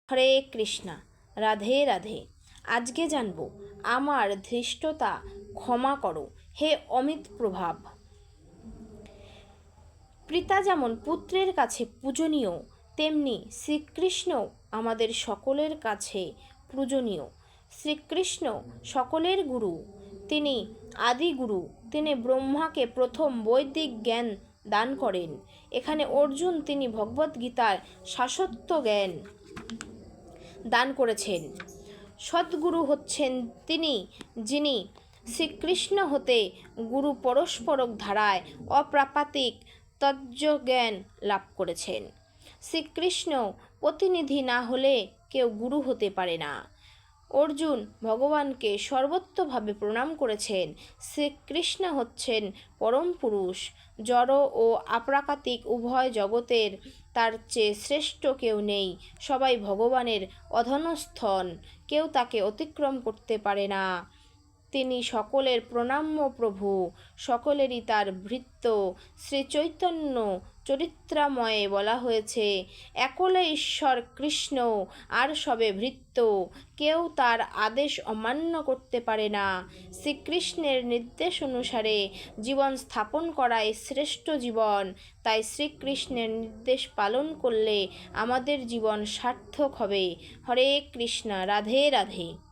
হরে কৃষ্ণা, রাধে রাধে। আজকে জানব আমার ধৃষ্টতা ক্ষমা করো হে অমিত প্রভাব। পিতা যেমন পুত্রের কাছে পূজনীয়, তেমনি শ্রীকৃষ্ণ আমাদের সকলের কাছে পূজনীয়। শ্রীকৃষ্ণ সকলের গুরু, তিনি আদি গুরু। তিনি ব্রহ্মাকে প্রথম বৈদিক জ্ঞান দান করেন। এখানে অর্জুন তিনি ভগবদ্গীতার শাশ্বত জ্ঞান দান করেছেন। সদ্গুরু হচ্ছেন তিনি, যিনি শ্রীকৃষ্ণ হতে গুরু পরস্পরক ধারায় অপ্রাপাতিক তত্ত্বজ্ঞান লাভ করেছেন। শ্রীকৃষ্ণ প্রতিনিধি না হলে কেউ গুরু হতে পারে না। অর্জুন ভগবানকে সর্বত্রভাবে প্রণাম করেছেন। শ্রীকৃষ্ণ হচ্ছেন পরম পুরুষ। জড় ও অপ্রাকৃতিক উভয় জগতের তার চেয়ে শ্রেষ্ঠ কেউ নেই। সবাই ভগবানের অধস্তন, কেউ তাকে অতিক্রম করতে পারে না। তিনি সকলের প্রণাম্য প্রভু, সকলেরই তার ভৃত্য। শ্রীচৈতন্য চরিত্রাময়ে বলা হয়েছে, একলে ঈশ্বর কৃষ্ণ আর সবে ভৃত্য, কেউ তার আদেশ অমান্য করতে পারে না। শ্রীকৃষ্ণের নির্দেশ অনুসারে জীবন স্থাপন করাই শ্রেষ্ঠ জীবন। তাই শ্রীকৃষ্ণের নির্দেশ পালন করলে আমাদের জীবন সার্থক হবে। হরে কৃষ্ণ, রাধে রাধে।